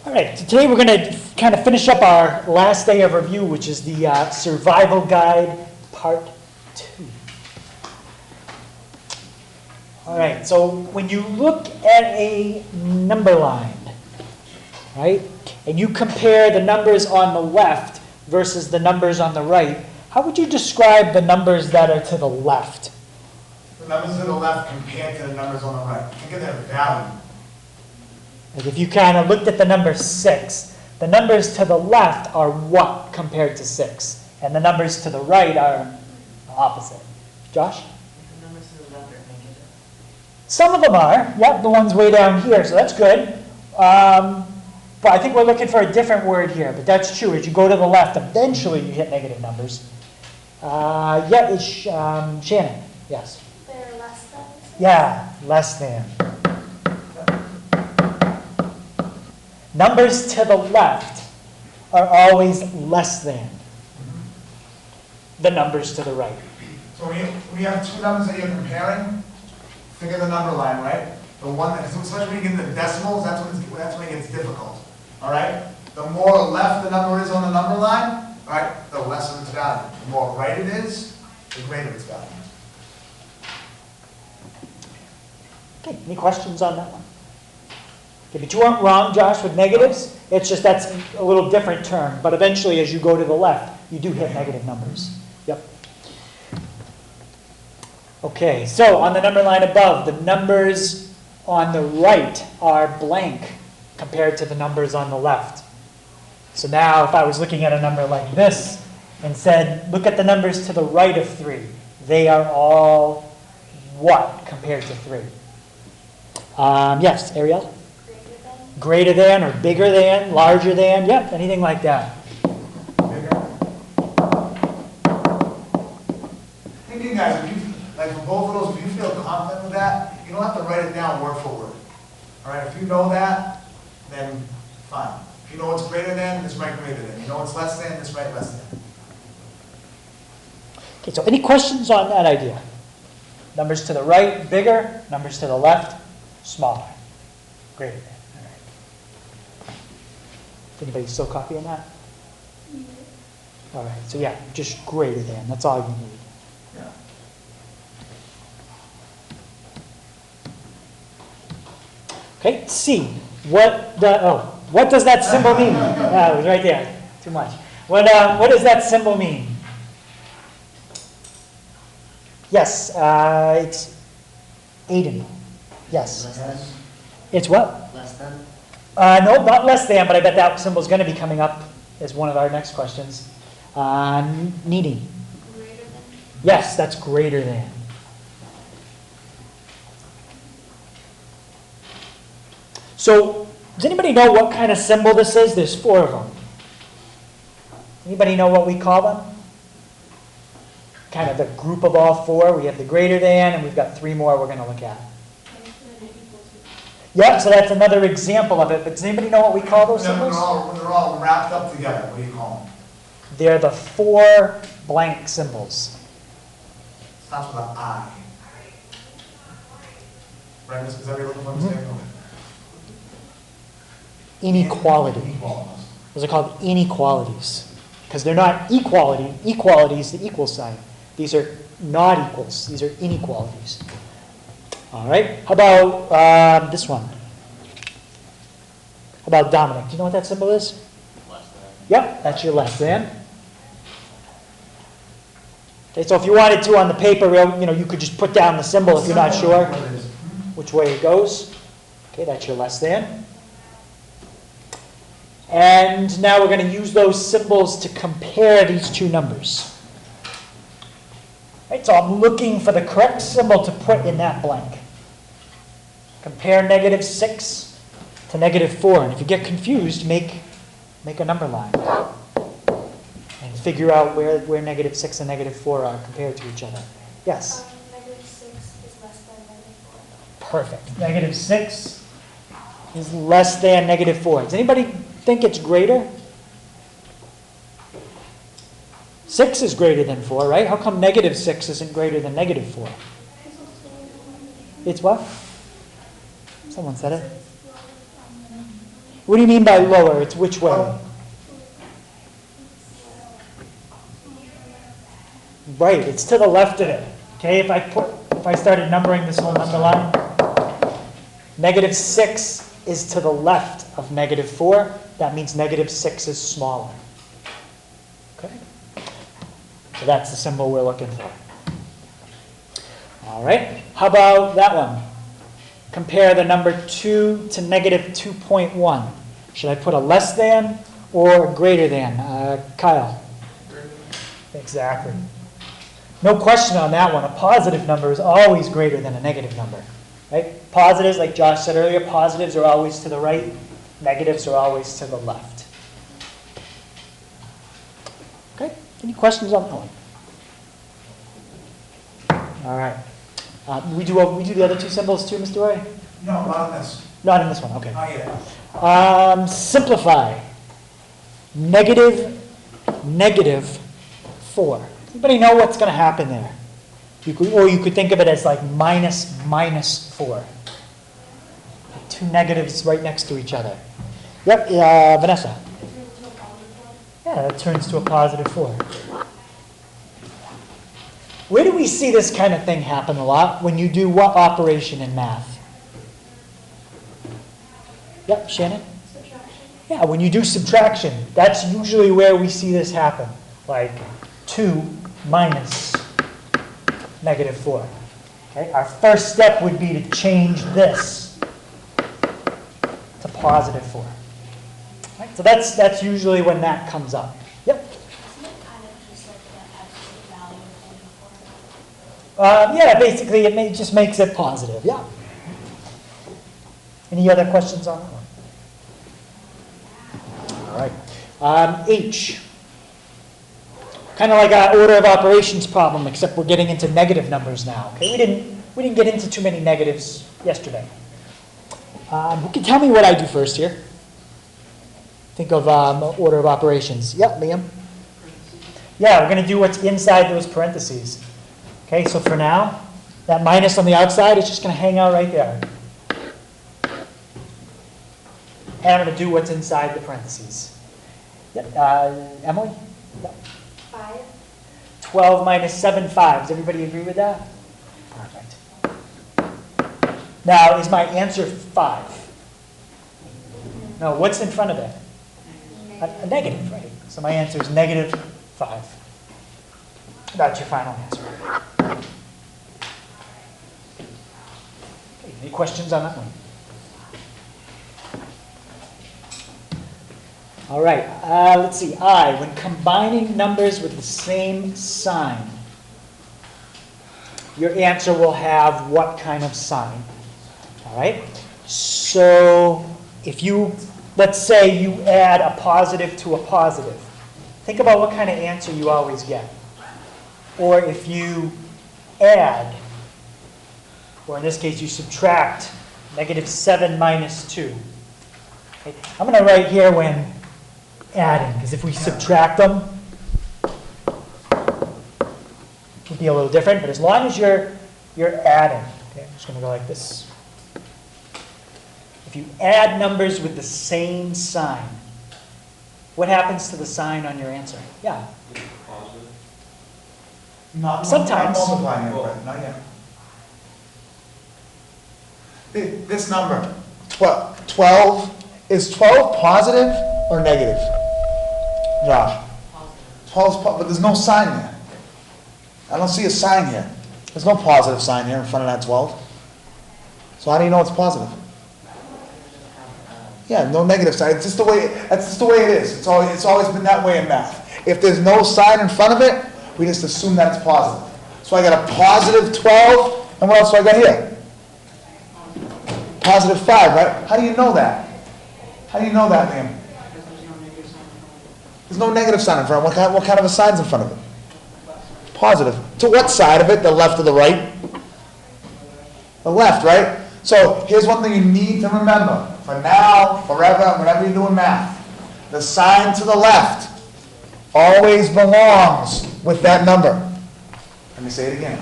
All right, so today we're going to kind of finish up our last day of review, which is the survival guide, part 2. All right, so when you look at a number line, right, and you compare the numbers on the left versus the numbers on the right, how would you describe the numbers that are to the left? The numbers to the left compared to the numbers on the right. Think of their value. Like if you kind of looked at the number 6, the numbers to the left are what compared to 6? And the numbers to the right are the opposite. Josh? The numbers to the left are negative. Some of them are. Yep, the ones way down here, so that's good. But I think we're looking for a different word here, but that's true. As you go to the left, eventually you hit negative numbers. Yeah, it's Shannon. Yes. They're less than? Yeah, less than. Numbers to the left are always less than the numbers to the right. So when you have two numbers that you're comparing, think of the number line, right? The one that, especially when you get into decimals, that's when it gets difficult. All right? The more left the number is on the number line, all right, the less of its value. The more right it is, the greater its value. Okay, any questions on that one? Okay, but you weren't wrong, Josh, with negatives. It's just that's a little different term. But eventually, as you go to the left, you do hit negative numbers. Yep. Okay, so on the number line above, the numbers on the right are blank compared to the numbers on the left. So now if I was looking at a number like this and said, look at the numbers to the right of 3. They are all what compared to 3? Yes, Ariel? Greater than or bigger than, larger than, yep, anything like that. Thinking, guys, if you, like for both of those, if you feel confident with that, you don't have to write it down word for word. All right, if you know that, then fine. If you know it's greater than, just write greater than. You know it's less than, just write less than. Okay, so any questions on that idea? Numbers to the right, bigger. Numbers to the left, smaller. Greater than. All right. Anybody still copying that? All right, so yeah, just greater than. That's all you need. Yeah. Okay, C. What does that symbol mean? Yeah, it was right there. Too much. What does that symbol mean? Yes, it's Aiden. Yes. Less than? It's what? Less than? No, not less than, but I bet that symbol's going to be coming up as one of our next questions. Needing. Greater than? Yes, that's greater than. So, does anybody know what kind of symbol this is? There's 4 of them. Anybody know what we call them? Kind of the group of all 4. We have the greater than, and we've got 3 more we're going to look at. Yeah, so that's another example of it. But does anybody know what we call those When symbols? they're all wrapped up together, what do you call them? They're the 4 blank symbols. Starts with an I. Right, Miss, is that what you're looking for? Mm-hmm. Inequality. Those are called inequalities. Because they're not equality. Equality is the equal sign. These are not equals. These are inequalities. All right. How about this one? How about Dominic? Do you know what that symbol is? Less than. Yep, that's your less than. Okay, so if you wanted to on the paper, you could just put down the symbol if you're not sure which way it goes. Okay, that's your less than. And now we're going to use those symbols to compare these 2 numbers. Right, so I'm looking for the correct symbol to put in that blank. Compare -6 to -4. And if you get confused, make a number line. And figure out where -6 and -4 are compared to each other. Yes? -6 is less than -4. Perfect. -6 is less than -4. Does anybody think it's greater? 6 is greater than 4, right? How come -6 isn't greater than -4? It's what? Someone said it. What do you mean by lower? It's which way? Oh. Right, it's to the left of it. Okay, if I started numbering this whole number line, -6 is to the left of -4. That means -6 is smaller. Okay? So that's the symbol we're looking for. All right, how about that one? Compare the number 2 to -2.1. Should I put a less than or a greater than? Kyle? Exactly. No question on that one. A positive number is always greater than a negative number. Right? Positives, like Josh said earlier, positives are always to the right, negatives are always to the left. Okay, any questions on that one? All right. We do the other two symbols too, Mr. Roy? No, not on this. Not in this one, okay. Not yet. Simplify. -4. Anybody know what's going to happen there? Or you could think of it as like -4. Two negatives right next to each other. Yep, Vanessa. Yeah, it turns to a +4. Where do we see this kind of thing happen a lot? When you do what operation in math? Yep, Shannon? Subtraction. Yeah, when you do subtraction, that's usually where we see this happen. Like 2 minus -4. Okay, our first step would be to change this to +4. Right, so that's usually when that comes up. Yep. Isn't it kind of just like the absolute value of Yeah, basically it just makes it positive. Yeah. Any other questions on that one? All right. H. Kind of like our order of operations problem, except we're getting into negative numbers now. Okay, we didn't get into too many negatives yesterday. Who can tell me what I do first here? Think of order of operations. Yeah, Liam. Yeah, we're going to do what's inside those parentheses. Okay, so for now, that minus on the outside is just going to hang out right there. And I'm going to do what's inside the parentheses. Yeah, Emily? Yeah. 5. 12 minus 7 5. Does everybody agree with that? Perfect. Now, is my answer 5? No, what's in front of it? A negative, right? So my answer is -5. That's your final answer. Okay, any questions on that one? All right, let's see. I, when combining numbers with the same sign, your answer will have what kind of sign? All right, so if you, let's say you add a positive to a positive, think about what kind of answer you always get. Or if you add, or in this case you subtract, -7 minus 2. Okay. I'm going to write here when adding, because if we subtract them, it would be a little different, but as long as you're adding, okay, I'm just going to go like this. If you add numbers with the same sign, what happens to the sign on your answer? Yeah. Sometimes. Not multiplying it, but not yet. This number, 12, is 12 positive or negative? Josh? 12 is but there's no sign there. I don't see a sign here. There's no positive sign here in front of that 12. So how do you know it's positive? Yeah, no negative sign. It's just the way, that's just the way it is. It's always been that way in math. If there's no sign in front of it, we just assume that it's positive. So I got a +12, and what else do I got here? +5, right? How do you know that? How do you know that, Liam? There's no negative sign in front. What kind of a sign's in front of it? Positive. To what side of it? The left or the right? The left, right? So here's one thing you need to remember. For now, forever, whenever you're doing math. The sign to the left always belongs with that number. Let me say it again.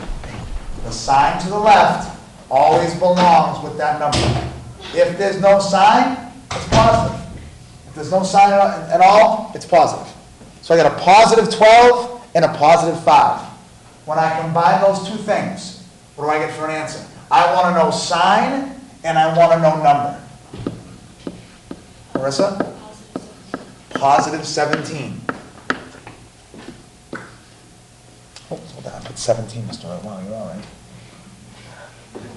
The sign to the left always belongs with that number. If there's no sign, it's positive. there's no sign at all, it's positive. So I got a positive 12 and a positive 5. When I combine those two things, what do I get for an answer? I want to know sign and I want to know number. Marissa? Positive 17. Oh, hold on, I put 17, Mr. Wow, you're all right.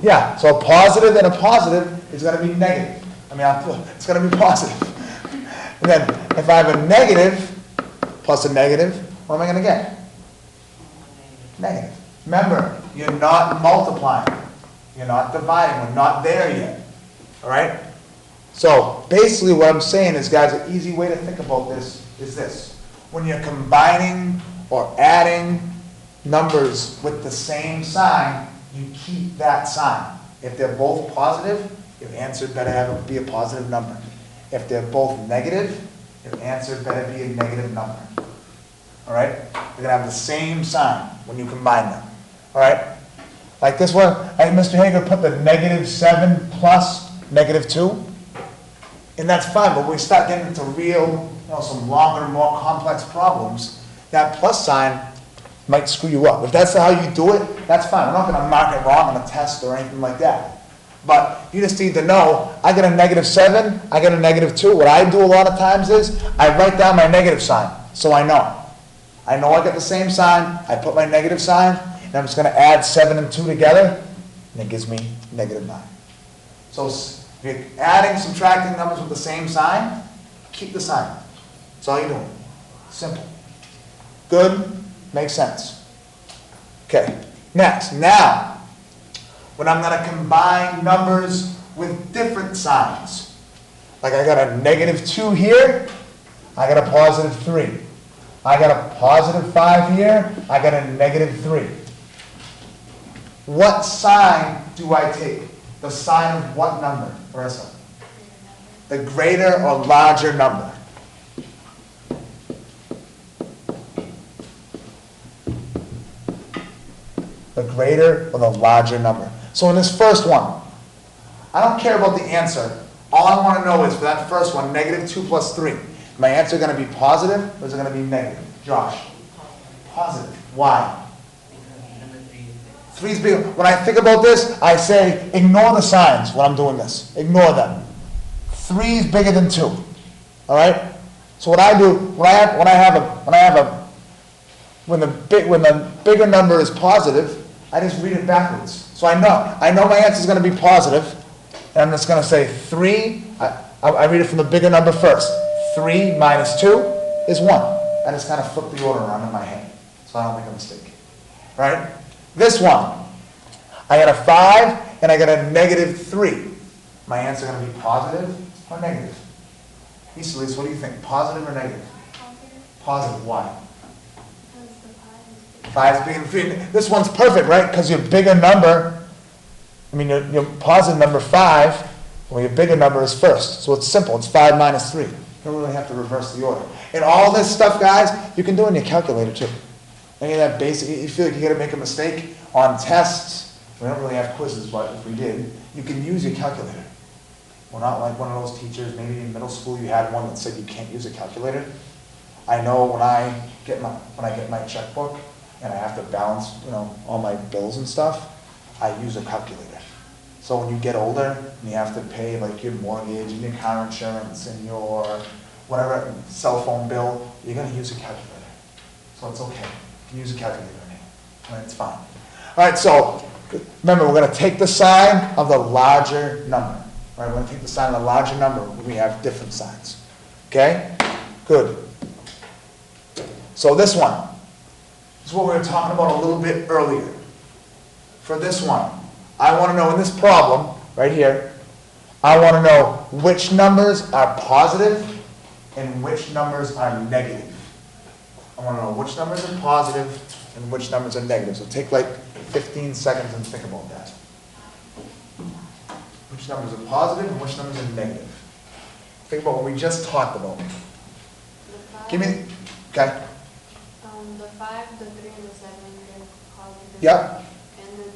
Yeah, so a positive and a positive is going to be negative. I mean, it's going to be positive. And then if I have a negative plus a negative, what am I going to get? Negative. Remember, you're not multiplying. You're not dividing. We're not there yet. All right? So basically what I'm saying is, guys, an easy way to think about this is this. When you're combining or adding numbers with the same sign, you keep that sign. If they're both positive, your answer better be a positive number. If they're both negative, your answer better be a negative number. All right? They're going to have the same sign when you combine them. All right? Like this one, Mr. Hager put the -7 plus -2. And that's fine, but when we start getting into real, some longer, more complex problems, that plus sign might screw you up. If that's how you do it, that's fine. I'm not going to mark it wrong on a test or anything like that. But you just need to know, I get a -7, I get a -2. What I do a lot of times is, I write down my negative sign, so I know. I know I get the same sign, I put my negative sign, and I'm just going to add 7 and 2 together, and it gives me -9. So if you're adding, subtracting numbers with the same sign, keep the sign. That's all you're doing. Simple. Good? Makes sense. Okay, next. Now, when I'm going to combine numbers with different signs, like I got a -2 here, I got a +3. I got a +5 here, I got a -3. What sign do I take? The sign of what number, Marissa? The greater or larger number. The greater or the larger number. So in this first one, I don't care about the answer. All I want to know is for that first one, -2 plus 3. My answer going to be positive or is it going to be negative? Josh? Positive. Why? Number 3 is big. 3 is big. When I think about this, I say ignore the signs when I'm doing this. Ignore them. 3 is bigger than 2. All right? So what I do when the bigger number is positive, I just read it backwards. So I know my answer is going to be positive, and I'm just going to say 3. I read it from the bigger number first. 3 minus 2 is 1. I just kind of flip the order around in my head, so I don't make a mistake. Right? This one, I got a 5 and I got a -3. My answer is going to be positive or negative? Easily, so what do you think? Positive or negative? Positive. Why? 5 is bigger than 3. This one's perfect, right? Because your bigger number, your positive number 5, well, your bigger number is first. So it's simple. It's 5 minus 3. You don't really have to reverse the order. And all this stuff, guys, you can do in your calculator too. Any of that basic, you feel like you're going to make a mistake on tests. We don't really have quizzes, but if we did, you can use your calculator. We're not like one of those teachers, maybe in middle school you had one that said you can't use a calculator. I know when I get my checkbook, and I have to balance, all my bills and stuff, I use a calculator. So when you get older and you have to pay like your mortgage and your car insurance and your whatever cell phone bill, you're going to use a calculator. So it's okay. You can use a calculator in here. All right, it's fine. All right, so remember, we're going to take the sign of the larger number. All right, we're going to take the sign of the larger number when we have different signs. Okay? Good. So this one. This is what we were talking about a little bit earlier. For this one, I want to know in this problem, right here, I want to know which numbers are positive and which numbers are negative. I want to know which numbers are positive and which numbers are negative. So take like 15 seconds and think about that. Which numbers are positive and which numbers are negative. Think about what we just talked about. Give me, okay. The 5, the 3, and the 7 are positive. Yep. And the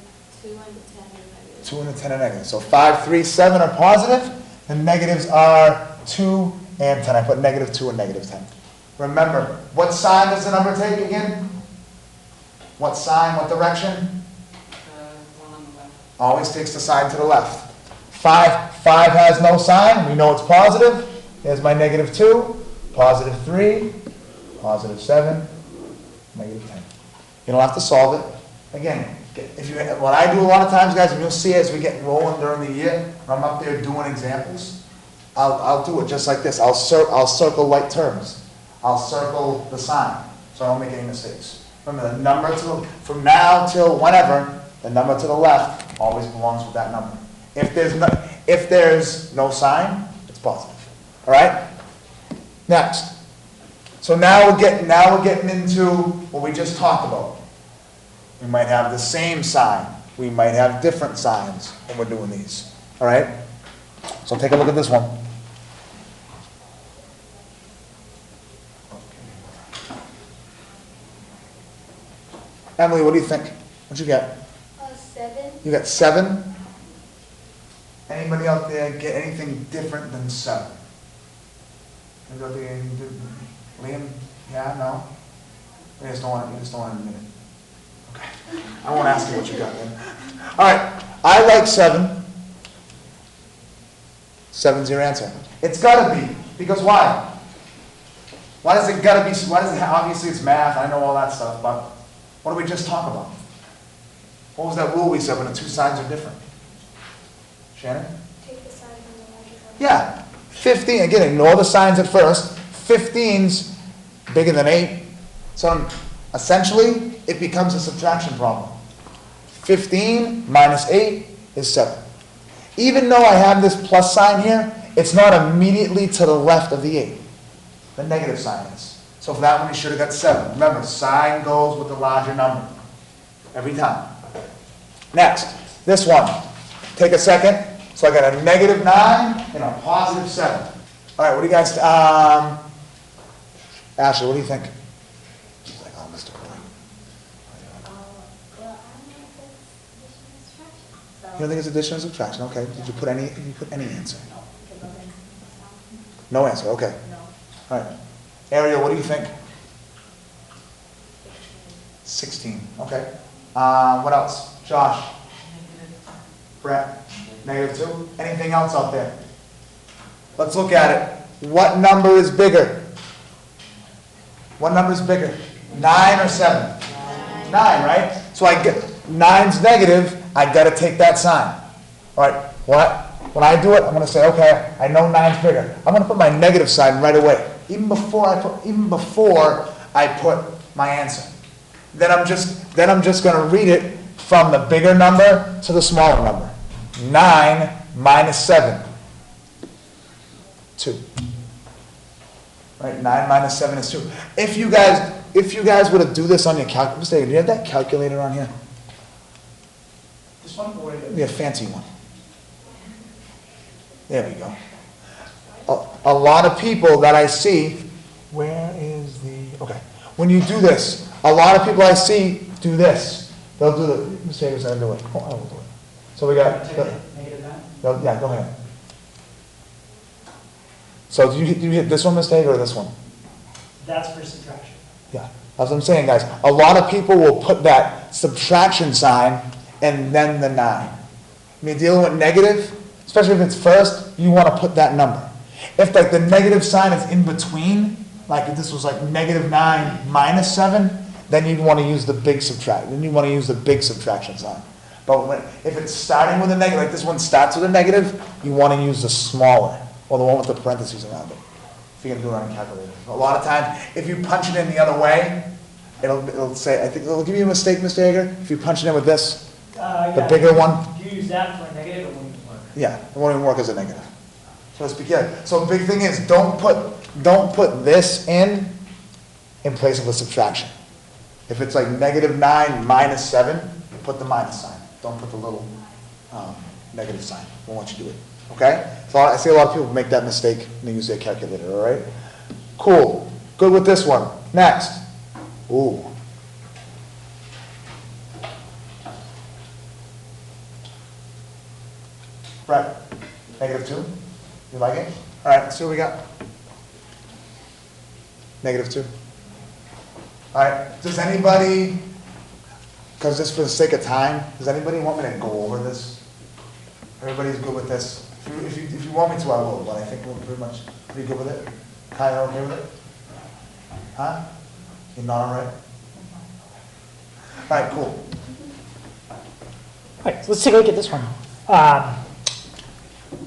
2 and the 10 are negative. 2 and the 10 are negative. So 5, 3, 7 are positive. The negatives are 2 and 10. I put -2 and -10. Remember, what sign does the number take again? What sign, what direction? One on the left. Always takes the sign to the left. 5 has no sign, we know it's positive. There's my -2, +3, +7, -10. You don't have to solve it. Again, what I do a lot of times, guys, and you'll see as we get rolling during the year, when I'm up there doing examples, I'll do it just like this. I'll circle like terms. I'll circle the sign, so I don't make any mistakes. Remember, the number from now till whenever, the number to the left always belongs with that number. If there's no sign, it's positive. All right? Next. So now we're getting into what we just talked about. We might have the same sign. We might have different signs when we're doing these. All right? So take a look at this one. Emily, what do you think? What'd you get? 7. You got 7? Anybody out there get anything different than 7? Anybody out there anything different? Liam? Yeah, no? You just don't want to admit it. Okay. I won't ask you what you got then. All right. I like 7. 7's your answer. It's got to be. Because why? Why does it got to be? Why does it have, obviously it's math. I know all that stuff. But what did we just talk about? What was that rule we said when the two sides are different? Shannon? Take the sign from the larger one. Yeah. 15. Again, ignore the signs at first. 15's bigger than 8. So essentially, it becomes a subtraction problem. 15 minus 8 is 7. Even though I have this plus sign here, it's not immediately to the left of the 8. The negative sign is. So for that one, you should have got 7. Remember, sign goes with the larger number. Every time. Next, this one. Take a second. So I got a -9 and a +7. All right, what do you guys, Ashley, what do you think? She's like, oh, Mr. Boy. Well, I don't know if it's addition and subtraction. You don't think it's addition or subtraction? Okay. Did you put any answer? Because of it. No answer, okay. No. All right. Ariel, what do you think? 16, okay. What else? Josh? Brett? -2? Anything else out there? Let's look at it. What number is bigger? What number is bigger? 9 or 7? 9, right? So I get 9's negative, I gotta take that sign. All right, when I do it, I'm gonna say, okay, I know 9's bigger. I'm gonna put my negative sign right away, even before I put my answer. Then I'm just gonna read it from the bigger number to the smaller number. 9 minus 7. 2. Right, 9 minus 7 is 2. If you guys were to do this on your calculator, do you have that calculator on here? This one or Yeah, fancy one. There we go. A lot of people that I see, where is the, okay. When you do this, a lot of people I see do this. They'll do the, Mr. Hager's gonna do it. Oh, I will do it. So we got, yeah, go ahead. So do you hit this one, Mr. Hager, or this one? That's for subtraction. Yeah, that's what I'm saying, guys. A lot of people will put that subtraction sign and then the 9. When you're dealing with negative, especially if it's first, you want to put that number. If like the negative sign is in between, like if this was like -9 minus 7, then you'd want to use the big subtraction sign. But if it's starting with a negative, like this one starts with a negative, you want to use the smaller, or the one with the parentheses around it. If you're going to do it on a calculator. A lot of times, if you punch it in the other way, it'll say, I think it'll give you a mistake, Mr. Hager, if you punch it in with this, the bigger one. Do you use that for a negative, it won't even work. Yeah, it won't even work as a negative. So let's be careful. So the big thing is, don't put this in place of a subtraction. If it's like -9 minus 7, put the minus sign. Don't put the little negative sign. Won't want you to do it. Okay? So I see a lot of people make that mistake when they use their calculator, all right? Cool. Good with this one. Next. Ooh. Brett, -2? You like it? All right, let's see what we got. -2. All right, does anybody, because just for the sake of time, does anybody want me to go over this? Everybody's good with this? If you want me to, I will, but I think we're pretty good with it. Kyle, okay with it? Huh? You're not all right? All right, cool. All right, so let's take a look at this one.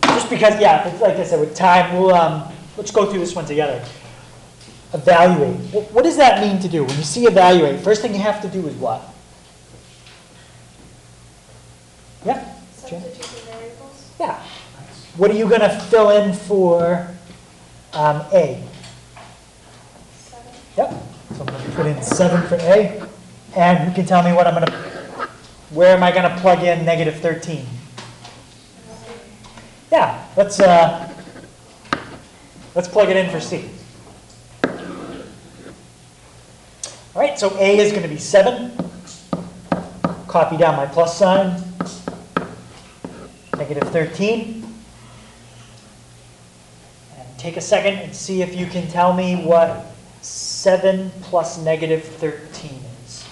Just because, yeah, it's like I said, with time, we'll, let's go through this one together. Evaluate. What does that mean to do? When you see evaluate, first thing you have to do is what? Yeah? Jen? Substitute the variables. Yeah. What are you going to fill in for A? 7. Yep. So I'm going to put in 7 for A. And who can tell me what I'm going to, where am I going to plug in -13? Yeah, let's plug it in for C. All right, so A is going to be 7. Copy down my plus sign. -13. And take a second and see if you can tell me what 7 plus -13 is.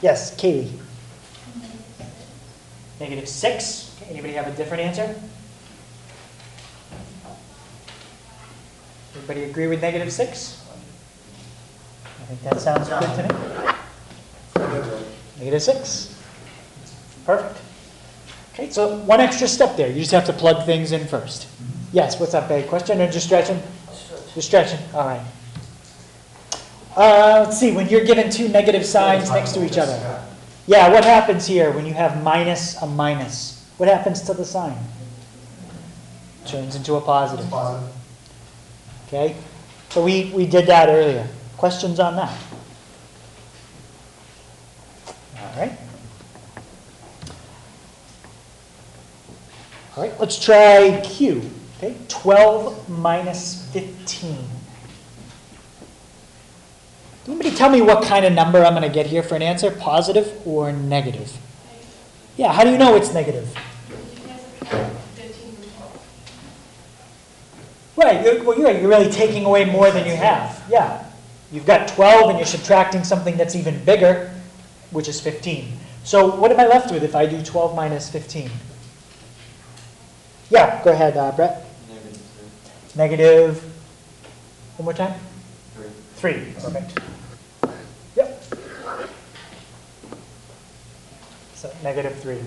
Yes, Katie. -6. Okay, anybody have a different answer? Everybody agree with -6? I think that sounds good to me. -6. Perfect. Okay, so one extra step there. You just have to plug things in first. Yes, what's up, Babe? Question or just stretching? Just stretching. All right. Let's see. When you're given two negative signs next to each other. Yeah, what happens here when you have minus a minus? What happens to the sign? Turns into a positive. Okay? So we did that earlier. Questions on that? All right. All right, let's try Q. Okay, 12 minus 15. Anybody tell me what kind of number I'm going to get here for an answer? Positive or negative? Yeah, how do you know it's negative? You guys subtract 15 from 12. Right, you're really taking away more than you have. Yeah. You've got 12 and you're subtracting something that's even bigger, which is 15. So what am I left with if I do 12 minus 15? Yeah, go ahead, Brett. Negative, one more time? 3. Perfect. Yep. So -3.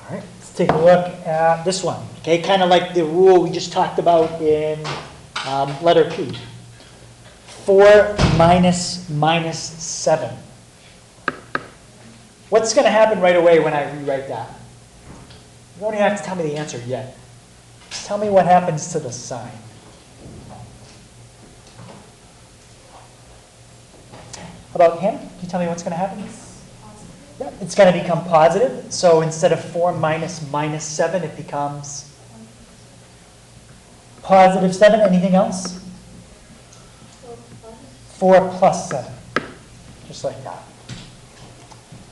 All right, let's take a look at this one. Okay, kind of like the rule we just talked about in letter P. 4 minus -7. What's going to happen right away when I rewrite that? You don't even have to tell me the answer yet. Just tell me what happens to the sign. How about him? Can you tell me what's going to happen? Yeah, it's going to become positive. So instead of 4 minus -7, it becomes positive 7. Anything else? 4 plus 7. Just like that.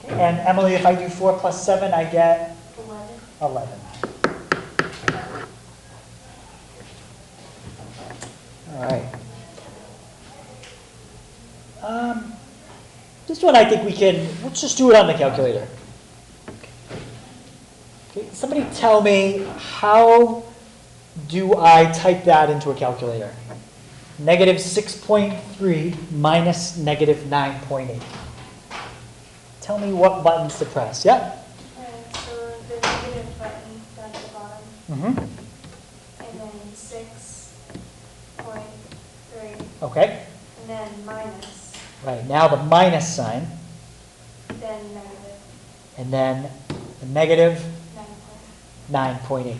Okay, and Emily, if I do 4 plus 7, I get 11. All right. This one I think we can, let's just do it on the calculator. Okay, somebody tell me, how do I type that into a calculator? -6.3 minus -9.8. Tell me what buttons to press. Yeah? Alright, so the negative button down at the bottom, Mm-hmm. and then 6.3, Okay. and then minus, Right, now the minus sign, then negative, and then the negative 9.8. 9.8.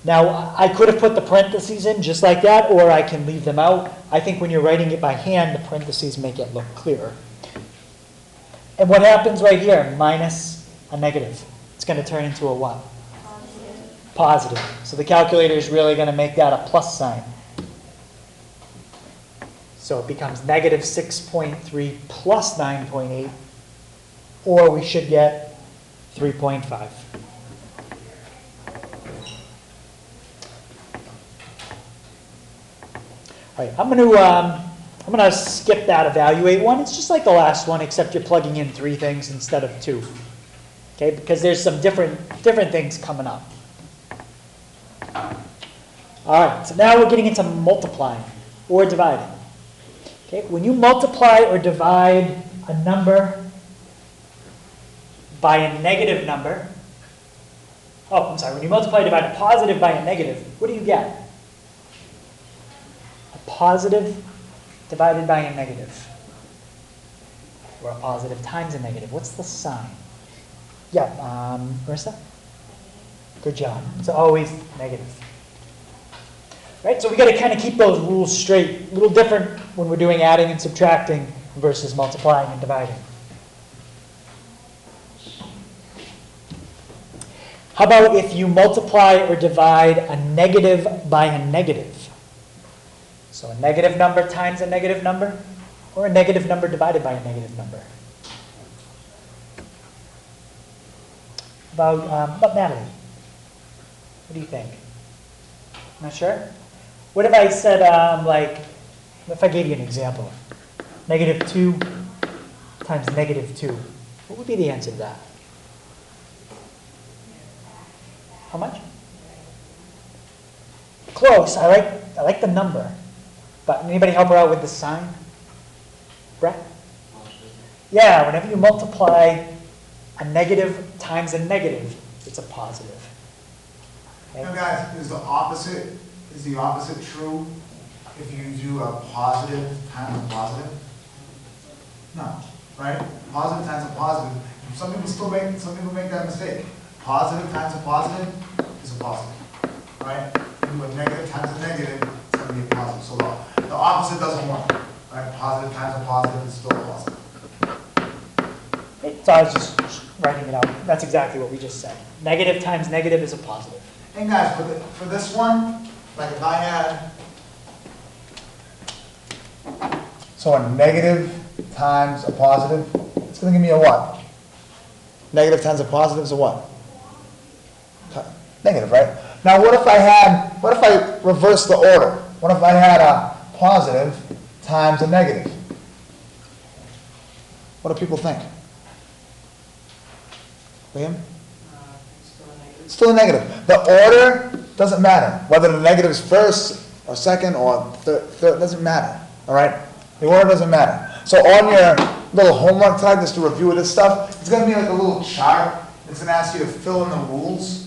Now, I could have put the parentheses in just like that, or I can leave them out. I think when you're writing it by hand, the parentheses make it look clearer. And what happens right here? Minus a negative. It's going to turn into a what? Positive. So the calculator is really going to make that a plus sign. So it becomes -6.3 plus 9.8, or we should get 3.5. right, I'm gonna skip that evaluate one. It's just like the last one, except you're plugging in 3 things instead of 2. Okay, because there's some different things coming up. All right, so now we're getting into multiplying or dividing. Okay, when you multiply or divide a number by a negative number, when you multiply or divide a positive by a negative, what do you get? A positive divided by a negative. Or a positive times a negative. What's the sign? Yeah, Marissa? Good job. It's always negative. Right, so we got to kind of keep those rules straight. A little different when we're doing adding and subtracting versus multiplying and dividing. How about if you multiply or divide a negative by a negative? So a negative number times a negative number, or a negative number divided by a negative number? About Natalie? What do you think? Not sure? What if I said, if I gave you an example? -2 times -2. What would be the answer to that? How much? Close. I like the number. But anybody help her out with the sign? Brett? Yeah, whenever you multiply a negative times a negative, it's a positive. Okay? Now guys, is the opposite true if you do a positive times a positive? No, right? Positive times a positive. Some people make that mistake. Positive times a positive is a positive, right? You do a negative times a negative, it's going to be a positive. So the opposite doesn't work, right? Positive times a positive is still a positive. So I was just writing it out. That's exactly what we just said. Negative times negative is a positive. And guys, for this one, like if I had, so a negative times a positive, it's going to give me a what? Negative times a positive is a what? Negative, right? Now what if I reverse the order? What if I had a positive times a negative? What do people think? Liam? It's still Still a negative. a negative. The order doesn't matter. Whether the negative is first or second or third doesn't matter. All right? The order doesn't matter. So on your little homework tag, just to review this stuff, it's going to be like a little chart. It's going to ask you to fill in the rules.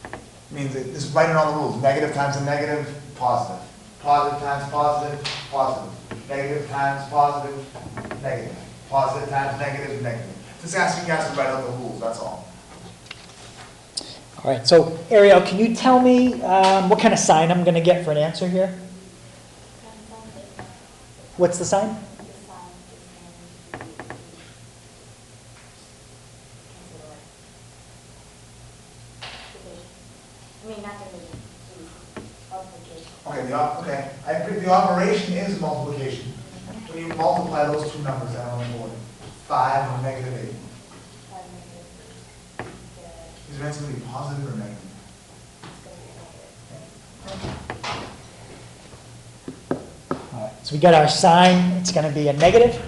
It means just write in all the rules. Negative times a negative, positive. Positive times positive, positive. Negative times positive, negative. Positive times negative, negative. Just asking you guys to write out the rules, that's all. All right, so Ariel, can you tell me what kind of sign I'm going to get for an answer here? What's the sign? Okay, I agree, the operation is multiplication. When you multiply those two numbers that are on the board, 5 and -8. Is your answer going to be positive or negative? All right, so we got our sign. It's going to be a negative.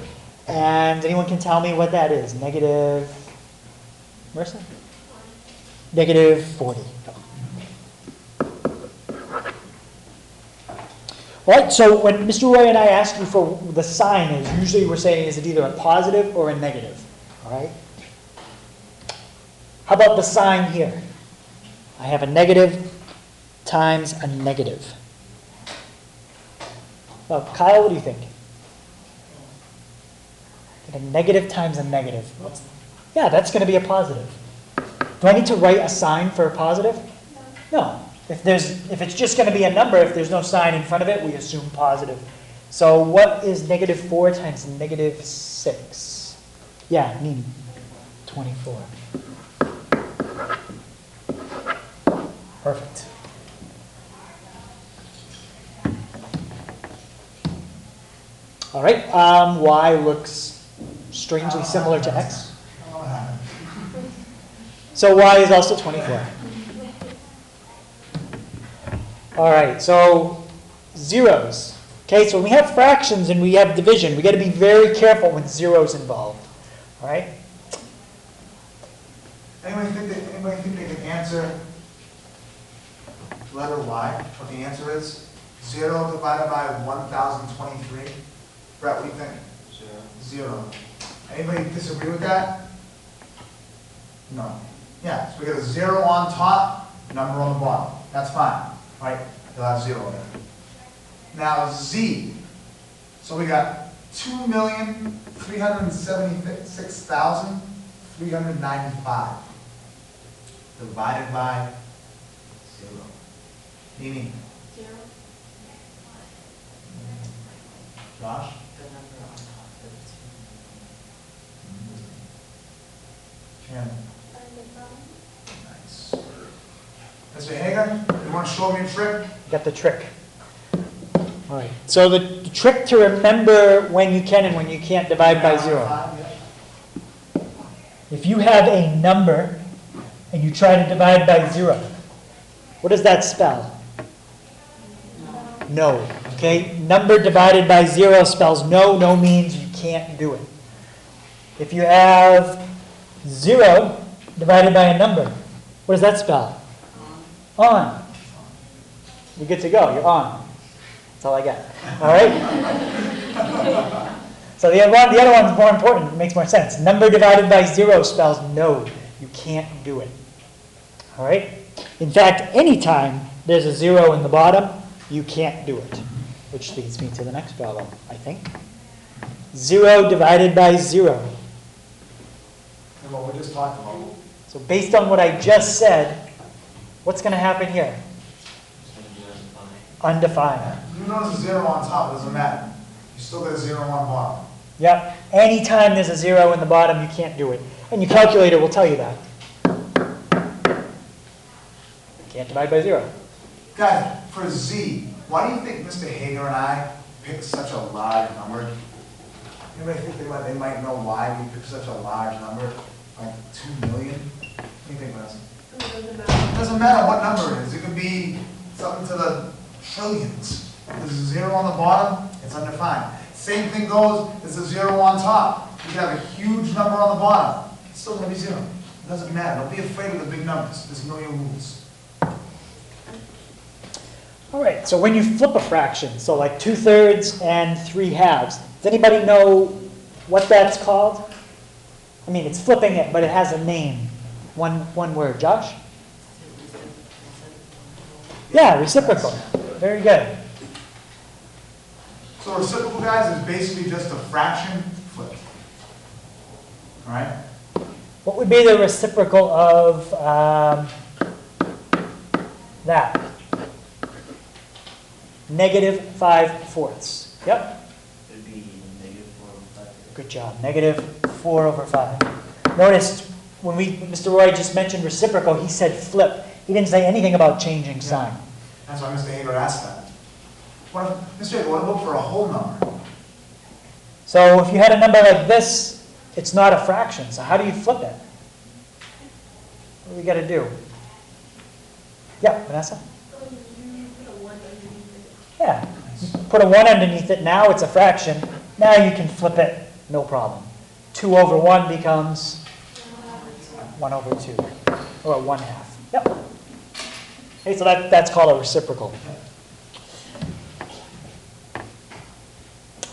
And anyone can tell me what that is? Negative, Marissa? Negative 40. All right, so when Mr. Roy and I ask you for the sign, is usually we're saying is it either a positive or a negative, all right? How about the sign here? I have a negative times a negative. Well, Kyle, what do you think? A negative times a negative. Yeah, that's going to be a positive. Do I need to write a sign for a positive? No. If it's just going to be a number, if there's no sign in front of it, we assume positive. So what is negative 4 times negative 6? Yeah, Nini. 24. Perfect. All right, y looks strangely similar to x. So y is also 24. All right, so zeros. Okay, so when we have fractions and we have division, we got to be very careful when zeros involved. All right? Anybody think they can answer letter Y? What the answer is? 0 divided by 1,023? Brett, what do you think? 0. Anybody disagree with that? No. Yeah, so we got a 0 on top, number on the bottom. That's fine, right? You'll have 0 there. Now Z. So we got 2,376,395 divided by 0. Meaning, 0. Josh? The number on top of Ken? Undefine. Nice. Mr. Hager, you want to show me a trick? You got the trick. All right. So the trick to remember when you can and when you can't divide by 0. If you have a number and you try to divide by 0, what does that spell? No. Okay? Number divided by 0 spells no. No means you can't do it. If you have 0 divided by a number, what does that spell? On. You're good to go. You're on. That's all I got. All right? So the other one's more important. It makes more sense. Number divided by 0 spells no. You can't do it. All right? In fact, anytime there's a 0 in the bottom, you can't do it. Which leads me to the next problem, I think. 0 divided by 0. And what we just talked about. So based on what I just said, what's going to happen here? Undefined. You notice a 0 on top, it doesn't matter. You still got a 0 on bottom. Yep. Anytime there's a 0 in the bottom, you can't do it. And your calculator will tell you that. Can't divide by 0. Guys, for Z, why do you think Mr. Hager and I picked such a large number? Anybody think they might know why we picked such a large number? Like 2 million? What do you think, Vanessa? It doesn't matter. It doesn't matter what number it is. It could be something to the trillions. If there's a 0 on the bottom, it's undefined. Same thing goes, there's a 0 on top. You can have a huge number on the bottom. It's still going to be 0. It doesn't matter. Don't be afraid of the big numbers. There's no rules. All right, so when you flip a fraction, so like 2/3 and 3/2, does anybody know what that's called? I mean, it's flipping it, but it has a name. One word. Josh? Yeah, reciprocal. Very good. So reciprocal, guys, is basically just a fraction flipped. All right? What would be the reciprocal of that? -5/4. Yep. It'd be -4/5. Good job. -4/5. Notice when Mr. Roy just mentioned reciprocal, he said flip. He didn't say anything about changing sign. That's why Mr. Hager asked that. Mr. Hager, what about for a whole number? So if you had a number like this, it's not a fraction. So how do you flip it? What do we got to do? Yeah, Vanessa? You put a 1 underneath it. Yeah. You put a 1 underneath it. Now it's a fraction. Now you can flip it. No problem. 2/1 becomes 1/2. Or 1/2. Yep. Okay, so that's called a reciprocal.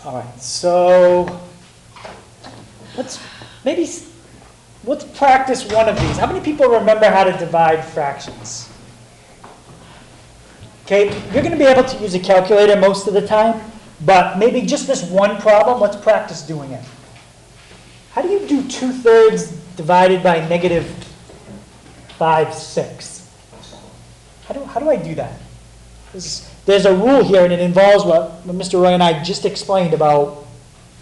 All right, so let's practice one of these. How many people remember how to divide fractions? Okay, you're going to be able to use a calculator most of the time, but maybe just this one problem, let's practice doing it. How do you do 2/3 divided by -5/6? How do I do that? There's a rule here, and it involves what Mr. Roy and I just explained about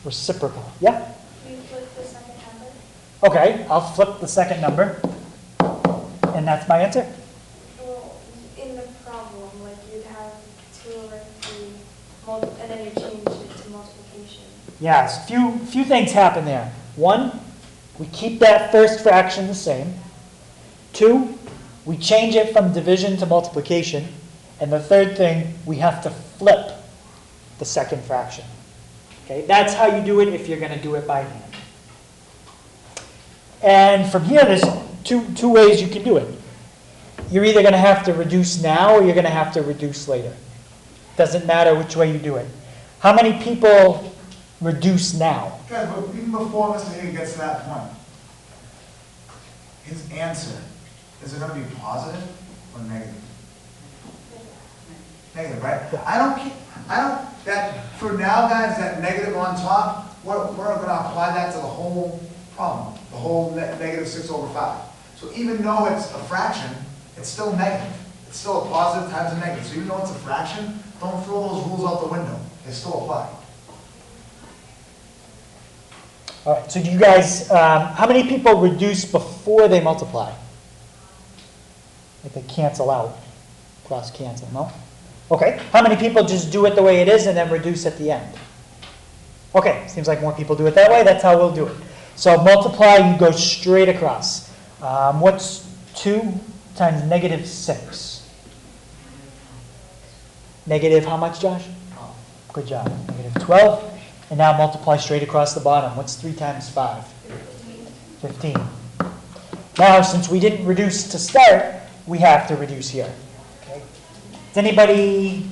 reciprocal. Yeah? You flip the second number. Okay, I'll flip the second number, and that's my answer. Well, in the problem, like you'd have 2 over 3, and then you change it to multiplication. Yes, few things happen there. One, we keep that first fraction the same. 2, we change it from division to multiplication. And the third thing, we have to flip the second fraction. Okay, that's how you do it if you're going to do it by hand. And from here, there's two ways you can do it. You're either going to have to reduce now or you're going to have to reduce later. Doesn't matter which way you do it. How many people reduce now? Guys, but even before Mr. Hager gets to that point, his answer, is it gonna be positive or negative? Negative, right? That, for now, guys, that negative on top, we're gonna apply that to the whole problem, the whole negative 6/5. So even though it's a fraction, it's still negative. It's still a positive times a negative. So even though it's a fraction, don't throw those rules out the window. They still apply. All right, so do you guys, how many people reduce before they multiply? Like they cancel out, cross cancel, no? Okay, how many people just do it the way it is and then reduce at the end? Okay, seems like more people do it that way, that's how we'll do it. So multiply, you go straight across. What's 2 times negative 6? Negative how much, Josh? Good job, negative 12. And now multiply straight across the bottom. What's 3 times 5? 15. Now, since we didn't reduce to start, we have to reduce here. Okay. Does anybody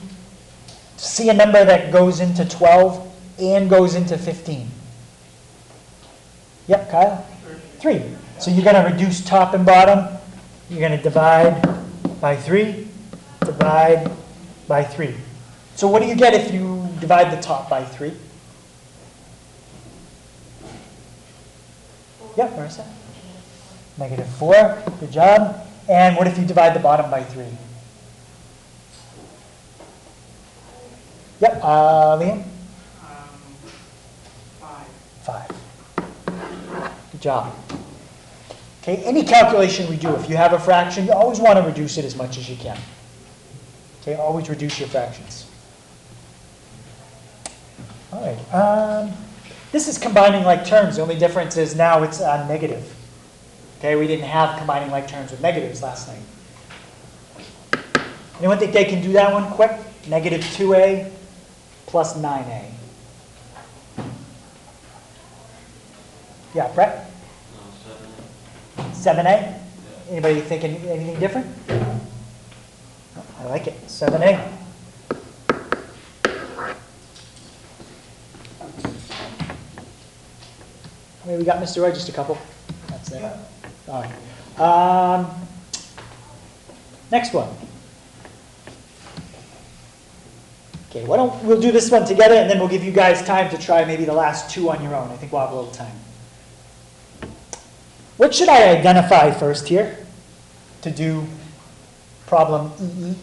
see a number that goes into 12 and goes into 15? Yep, Kyle? 3. So you're going to reduce top and bottom. You're going to divide by 3, divide by 3. So what do you get if you divide the top by 3? Yep, Marissa. Negative 4, good job. And what if you divide the bottom by 3? Yep, Liam? 5. Good job. Okay, any calculation we do, if you have a fraction, you always want to reduce it as much as you can. Okay, always reduce your fractions. All right. This is combining like terms. The only difference is now it's negative. Okay, we didn't have combining like terms with negatives last night. Anyone think they can do that one quick? Negative 2a plus 9a. Yeah, Brett? 7a? Anybody thinking anything different? I like it. 7a. Maybe we got Mr. Roy, just a couple. That's it. All right. Next one. Okay, we'll do this one together, and then we'll give you guys time to try maybe the last 2 on your own. I think we'll have a little time. What should I identify first here to do problem EE?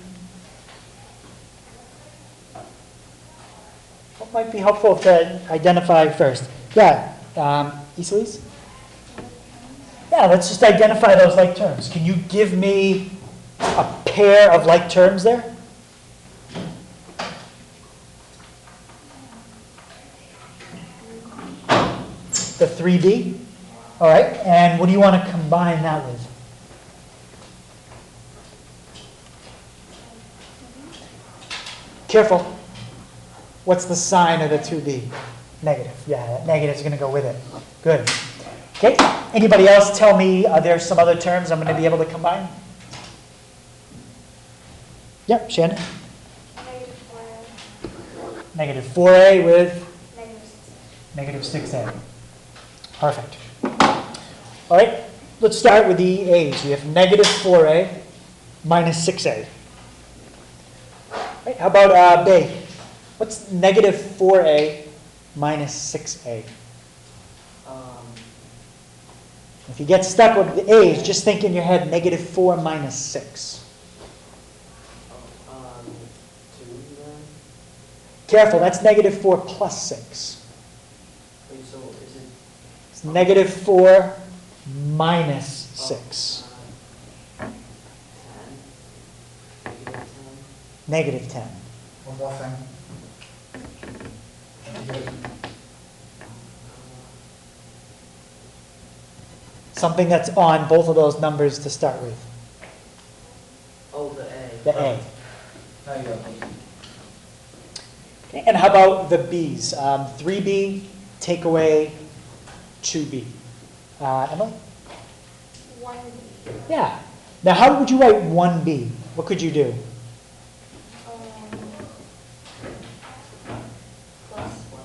What might be helpful to identify first? Yeah. Iselise? Yeah, let's just identify those like terms. Can you give me a pair of like terms there? The 3b? All right, and what do you want to combine that with? Careful. What's the sign of the 2b? Negative. Yeah, that negative is going to go with it. Good. Okay. Anybody else tell me, are there some other terms I'm going to be able to combine? Yep, Shannon. Negative 4a. Negative 4a with Negative 6a. negative 6a. Perfect. All right, let's start with the a's. We have negative 4a minus 6a. Right, how about b? What's negative 4a minus 6a? If you get stuck with the a's, just think in your head negative 4 minus 6. 2 then? Careful, that's negative 4 plus 6. Wait, so is it? It's negative 4 minus 6. 10? Negative 10? Negative 10. One more thing. Something that's on both of those numbers to start with. Oh, the A. The A. Now you go. And how about the B's? 3B, take away 2B. Emily? 1B. Yeah. Now, how would you write 1B? What could you do? Plus 1.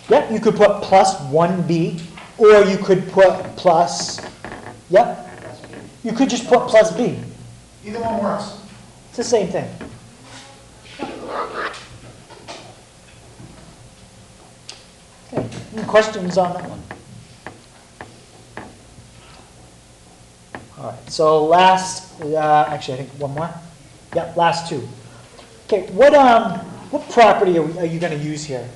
Yep, you could put plus 1B, or you could put plus, yep, you could just put plus B. Either one works. It's the same thing. Okay, any questions on that one? All right, so last, actually, I think one more. Yep, last two. Okay, what property are you going to use here?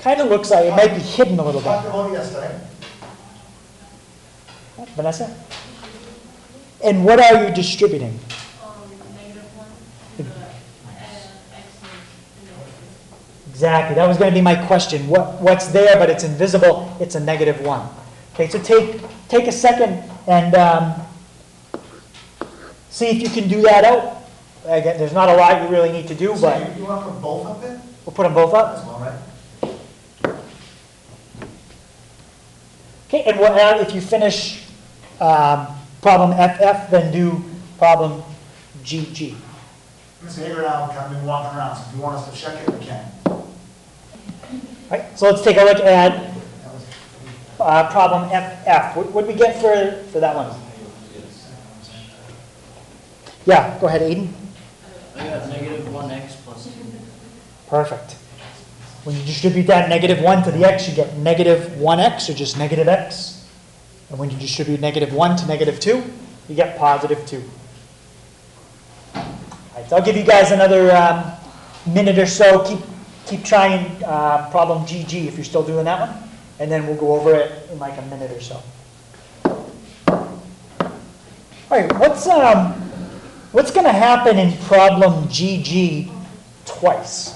Kind of looks like it might be hidden a little Talked bit. about it yesterday. Vanessa? And what are you distributing? Exactly, that was going to be my question. What's there but it's invisible? It's a -1. Okay, so take a second and see if you can do that out. Again, there's not a lot you really need to do, So but you want to put both up there? we'll put them both up. That's well, right? Okay, and if you finish problem FF, then do problem GG. Mr. Hager and I have kind of been walking around, so if you want us to check it, we can. All right, so let's take a look at That was- problem FF. What did we get for that one? Yeah, go ahead, Aiden. I got -1x plus 2. Perfect. When you distribute that -1 to the x, you get -1x or just -x. And when you distribute -1 to -2, you get +2. All right, so I'll give you guys another minute or so. Keep trying problem GG if you're still doing that one. And then we'll go over it in like a minute or so. All right, what's going to happen in problem GG twice?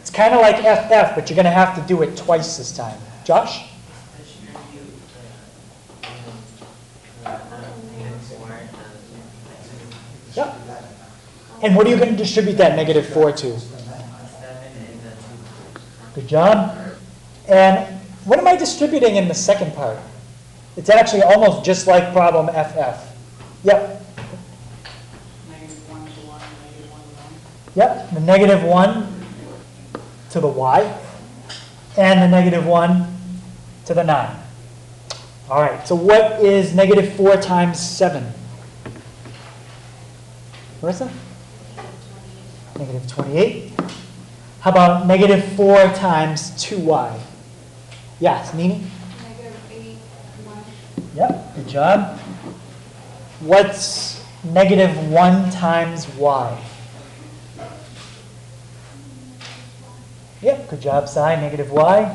It's kind of like FF, but you're going to have to do it twice this time. Josh? Yep. And what are you going to distribute that -4 to? Good job. And what am I distributing in the second part? It's actually almost just like problem FF. Yep. -1 to 1, -1 to 1. Yep, the -1 to the y, and the -1 to the 9. All right, so what is -4 times 7? Marissa? -28. How about -4 times 2y? Yes, Nini? -8, 1. Yep, good job. What's -1 times y? Yep, good job, Sai, -y.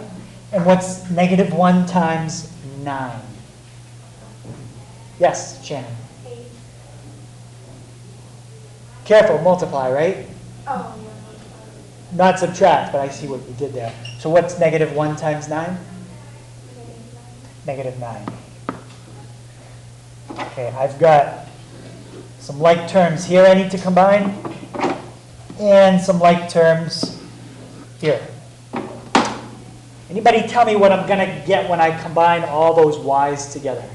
And what's -1 times 9? Yes, Shannon. 8. Careful, multiply, right? Oh, yeah. Not subtract, but I see what you did there. So what's -1 times 9? -9. Okay, I've got some like terms here I need to combine, and some like terms here. Anybody tell me what I'm going to get when I combine all those y's together?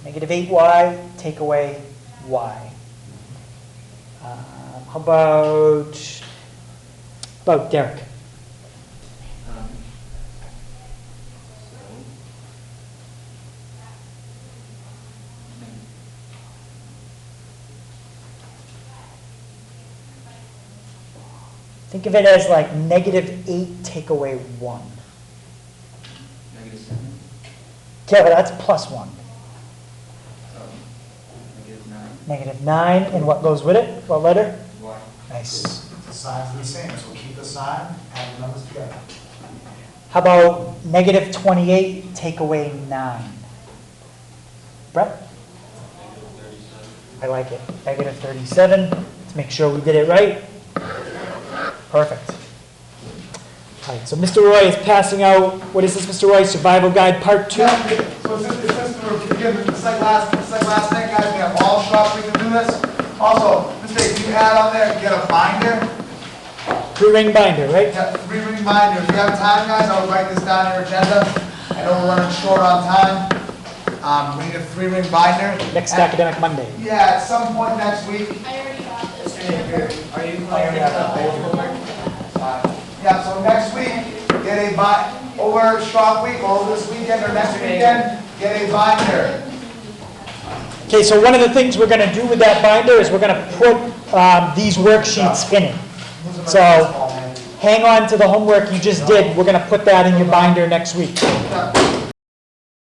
-8y, take away y. How about Derek? Think of it as like -8 take away 1. -7. Yeah, but that's plus 1. -9. -9, and what goes with it? What letter? Y. Nice. The signs are the same, so keep the sign, add the numbers together. How about -28 take away 9? Brett? I like it. -37. Let's make sure we did it right. Perfect. All right, so Mr. Roy is passing out, what is this, Mr. Roy? Survival Guide Part 2? So it's just to repeat again, it's like last night, guys, we have all shops we can do this. Also, mistake, can you add on there, get a binder? 3-ring binder, right? Yeah, 3-ring binder. If you have time, guys, I would write this down in your agenda. I know we're running short on time. We need a 3-ring binder. Next At- academic Monday. Yeah, at some point next week. I already got this. Are you I already have that paperwork. Yeah, so next week, get a over Strong Week, or over this weekend, or next weekend, get a binder. Okay, so one of the things we're gonna do with that binder is we're gonna put these worksheets in it. So hang on to the homework you just did. We're gonna put that in your binder next week. Yeah.